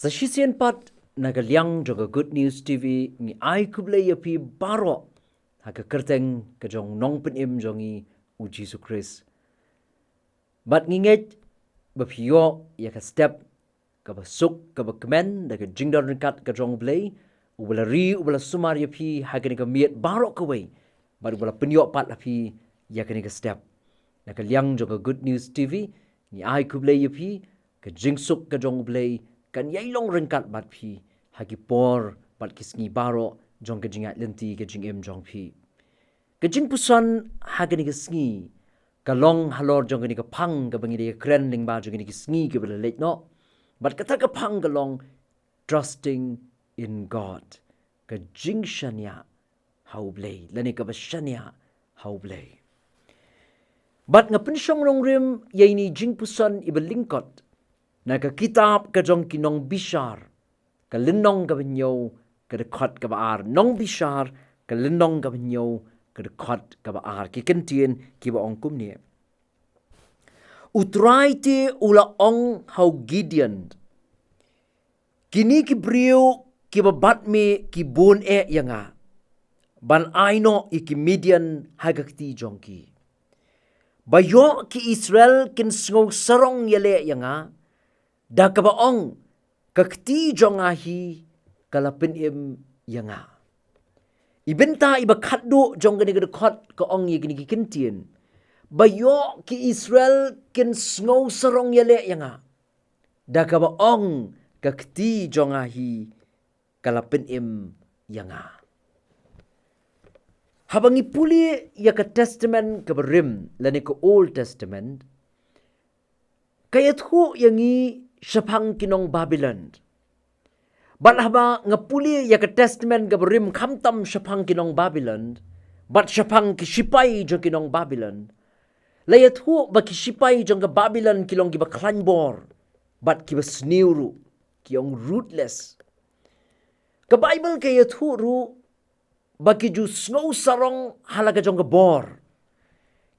Sa shisien pat nagaliang joga Good News TV ni ai ku Blei yapi baro ha ka kyrteng ka jong nong penim jongi U Jisu Khrist. Bat nginget bapio ya ka step ka basuk ka bakmen da ka jingdon kat ka jong Blei ubala ri ubala sumar yapi ha ka ni ka miet baro ka wei bat ubala penyo pat lapi ya ka ni ka step nagaliang joga Good News TV ni ai ku Blei yapi ka jingsuk ka jong Blei kan yailong rengkat bat phi hagi por bat kisngi baro jong ka jingat lenti ka jingim jong phi ka jingpuson hagani ka sngi ka long halor jong ka pang ka bangi ka kren ling ba jong ka sngi ka bela let no bat kata ka pang ka long trusting in God ka jing Shaniah how Blei lani ka ba Shaniah how Blei bat nga pensyong rong rim yaini jingpuson iba lyngkot na ka kitab ka jong ki Nongbishar ka linong ka banyo ka dekot ka baar Nongbishar ka linong ka banyo ka dekot ka baar ki Ka Ktien ki ba ong kumni utrai te ula ong how Gideon kini ki brio ki babat me ki bon yanga ban aino iki Midian hagakti jong ki bayo ki Israel kin sngog sarong yale yanga da ka baong kakti jongahi kalapin yanga ibenta iba khaddo jong gani ka khot ka ong ye gani ki Ka Ktien bayo ki Israel kin snow sarong yale yanga da ka baong kakti jongahi kalapin yanga habangi puli ya ka testament ka berim lani ka Old Testament kayat hu yangi syapang kinong Babylon. Bat haba ngapuli ya ka testament ga berim khamtam syapang kinong Babylon. Bat syapang kisipai jong kinong Babylon. Layat hu ba kisipai jong ka Babylon kilong kiba klanbor. Bat kiba sniuru kiyong rootless. Ka Bible kayat hu ru ba kiju snow sarong halaga jong ka bor.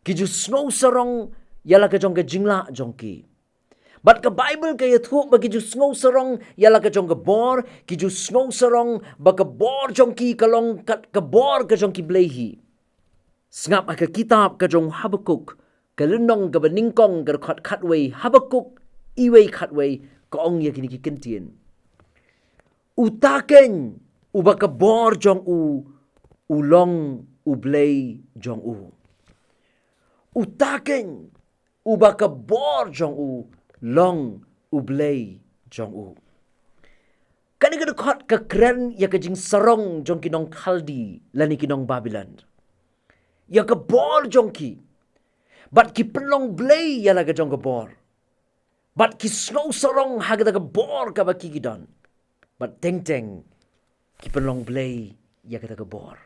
Kiju snow sarong yala ka jong ka jingla jong ki. But ka Bible kaya thu bagi ju snow sarong yala ka jong ka bor ki ju snow sarong baka bor jong ki kalong kat ka bor ka jong ki Blei sngap ka kitab ka jong Habakuk ka lunong ka baningkong ka khatway Habakuk iwei khatway ka ong ya kini ki Ka Ktien utaken ubaka bor jong ulong U Blei jong utaken ubaka bor jong long U Blei jong kani ka dekot ka kren ya ka jing sarong jong kinong Kaldi lani kinong Babylon ya ka bor jong ki bat ki penlong Blei ya la ka jong ka bor bat ki snow sarong haga ka bor ka ba ki gidon bat teng ki penlong Blei ya ka bor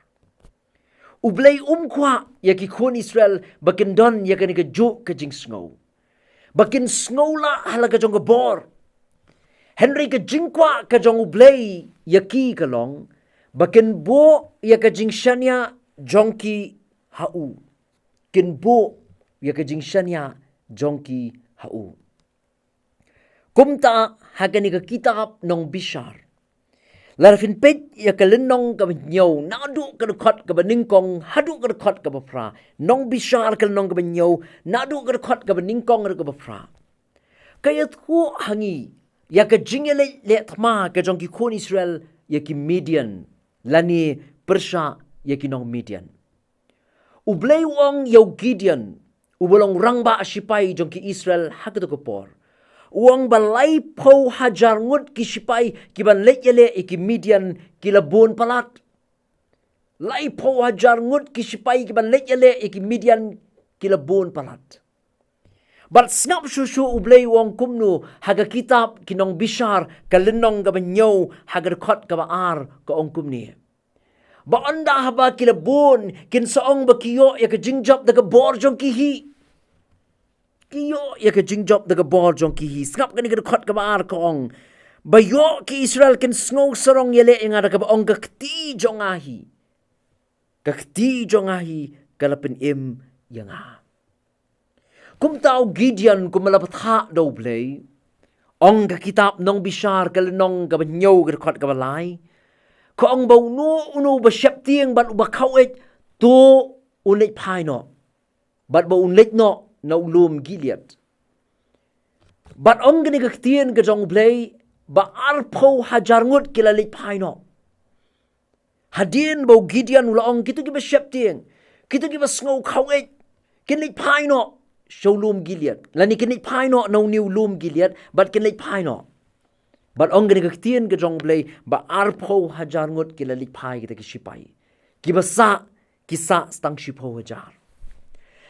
U Blei kwa ya ki kun Israel bakin don ya ka ni ka jo ka jing snow bakin snowla halaga jong ka bor Henry ka jingkwa ka jong U Blei yaki kalong bakin bo ya ka jing Shaniah jong ki hau kin bo ya ka jing Shaniah jong ki hau kumta hagani ka kitab Nongbishar larafin pet ya ka linong ka nyaw nadu ka dekot ka baningkong hadu ka dekot ka bafra Nongbishar ka linong ka nyaw nadu ka dekot ka baningkong ka bafra kayat hu hangi ya ka jingele le thma ka jong ki khon Israel ya ki Midian lani Persha ya ki nong Midian U Blei wong yaw Gideon ubolong rangba asipai jong ki Israel hakto ko por uang balai pau hajar ngut ki sipai ki ban leyele ki Midian ki labon palat lai pau hajar ngut ki sipai ki ban leyele ki Midian ki labon palat bat snap shushu U Blei wong kumno haga kitab ki Nongbishar ka linong ka banyo haga khot ka baar ka ong kumni ba anda haba ki labon kin saong ba kiyo ya ka jingjap daga bor jong ki hi kiyo ya ka jingjop daga bor jong ki hi skap kani ka khot ka baar ka ong bayo ki Israel kin snow sarong yele nga daga ong ka kti jongahi kalapin yanga kum tau Gideon kum malapat ha do Blei ong ka kitab Nongbishar kalenong ka banyaw ka kot ka balay. Ko ong bau no ba syap tieng bat ba khawet to unit pai no. Bat ba unit no na ulum Gilead. Bat ong gani Ka Ktien ka jong Blei ba arpo hajar ngut kila lit pai no. Hadien bau Gideon ula ong kita ki ba syap tieng. Kita ki ba sngaw khawet. Kinit pai no. Showlum Gilead. Lani kinit pai no na uniw lum Gilead. Bat kinit pai no. Bat ong gani Ka Ktien ka jong Blei ba arpo hajar ngut kila lit pai kita ki sipai. Ki ba sa kisa stang sipo hajar.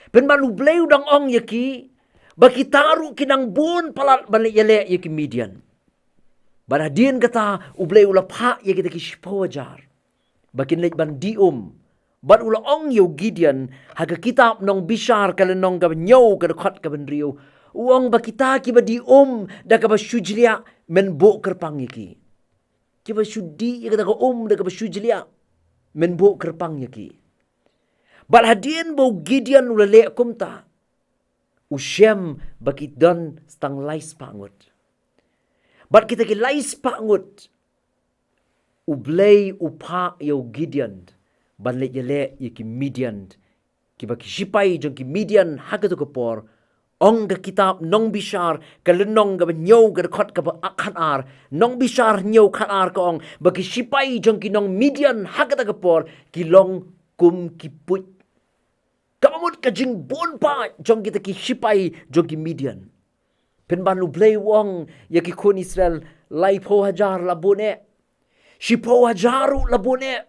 Pen balu Blei udang ong yaki ba kitaru kinang bun palat balik yale yaki Midian. Ba hadien kata u Blei ula pa yaki kita ki sipo hajar. Ba kinit ban Bat ula ong yo Gideon haga kitab Nongbishar kalenong ka banyaw ka dekat ka benriyo. Uang ba kita ki ba da ka ba syujlia men bo kerpang yaki. Ki ba syudi ya ka da ka ba syujlia men bo kerpang yaki. Bat hadien bo Gideon ula le kumta. Syiem ba kidan stang lais pangut. Bat kita ki lais pangut. U Blei upa yo Gideon. Ban le yale yaki Midian ki ba kisipai jong ki Midian hagato kapor ong ka kitab Nongbishar kalenong ka banyaw ka dekat ka ba akhanar Nongbishar nyaw khanar ka ong ba kisipai jong ki nong Midian hagato kapor kilong kum kiput kamamut ka jing bon pa jong kita kisipai jong ki Midian pen ban lu Blei wong yaki kun Israel lai po hajar labone sipo hajaru labone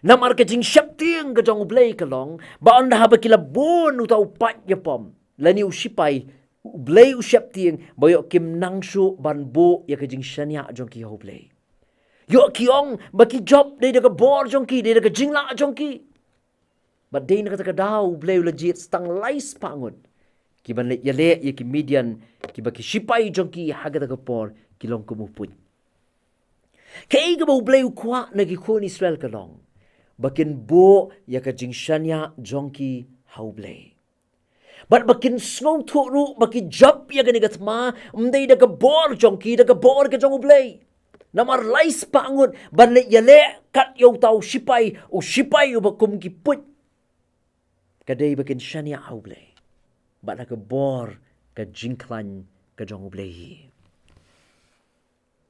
namar ka jing syap tieng ka jong Blei kalong ba anda haba kila bon utau pat yapom lani usipai Blei usyap tieng ba yo kim nangshu ban bo ya ka jing Shaniah jong ki ho Blei yo kiong ba ki job de ka bor jong ki de ka jing la jong ki ba de na ka daw Blei legit stang lais pangut ki ban le yale ya ki Midian ki ba ki sipai jong ki haga ka por kilong kumuput kay ka ba Blei kwa na ki kun Israel kalong bakin bo ya ka jing Shaniah jongki hau Blei. But bakin snow turu baki job ya gani gatma umday da ka bor jongki da ka bor ka jong Blei. Namar lais pangun ban le yale kat yaw tau sipay o sipay o bakum ki put. Kaday bakin Shaniah hau Blei. Bat na ka bor ka jingklan ka jong Blei.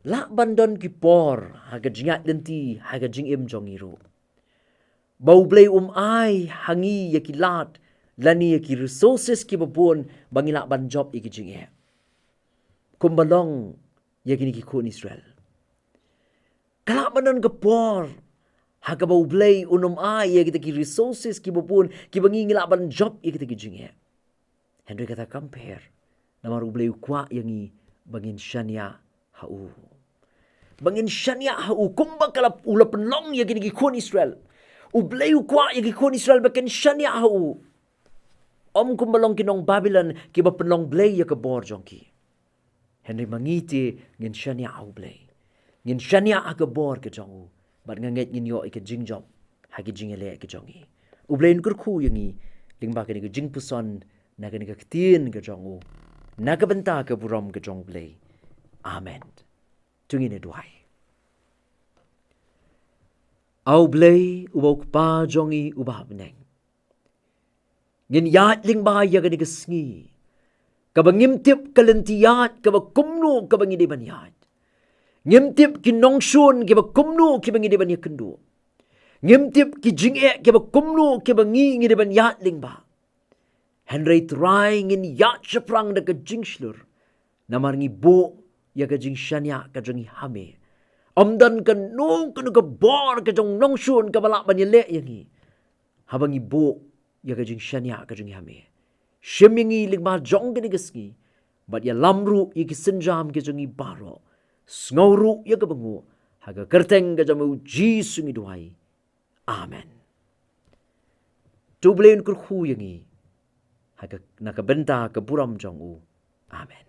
La bandon ki por haga jingat denti haga jingim jong iru. Bau Blei ai hangi yaki lat lani yaki resources ki babon bangila ban job yaki jinge. Kumbalong yaki ni kun Israel. Kalak manon kapor haga bau Blei ai yaki taki resources ki babon ki bangila ban job yaki taki jinge. Henry kata compare namar Blei kwa yangi bangin Shaniah hau. Bangin Shaniah hau kumba kalap ula penlong yaki ni kun Israel. U Blei kwa yaki kun Israel bakin Shaniah hau. Om kumbalong kinong Babylon kiba penlong Blei yaka bor jongki. Henry mangiti ngin Shaniah hau Blei. Ngin Shaniah aga bor ke jongu. Bat nganget ngin yo ika jing job. Hagi jingele ke jongi. U Blei kurku yangi. Lingba kini ke jingpuson. Naga ni Ka Ktien ke jongu. Naga benta ke buram ke jong Blei. Amen. Tungin duhai. Au Blei ubau pa jongi ubah beneng. Ngin yat ling ba ya gani kesngi. Kaba ngimtip kalentiyat kaba kumno kaba ngidi ban yat. Ngimtip ki nongshun kaba kumno kaba ngidi ban yakendu. Ngimtip ki jinge kaba kumno kaba ngidi ban yat ling ba. Henry try ngin yat shaprang da ka jingslur. Namar ngi bo ya ka jing Shaniah ka jongi hame. Omdan ka nung ka bor ka jong nongshun ka balak ban yale yangi. Habang ibo ya ka jing Shaniah ka jong hame. Syiem yangi ligma jong ka nigasngi. Bat ya lamru ya ki senjam ka jong baro. Sngauru ya ka bangu. Haga kyrteng ka jong U Jisu ngi duhai. Amen. Tu Blei Un kurhu yangi. Haga nakabenta ka buram jong U. Amen.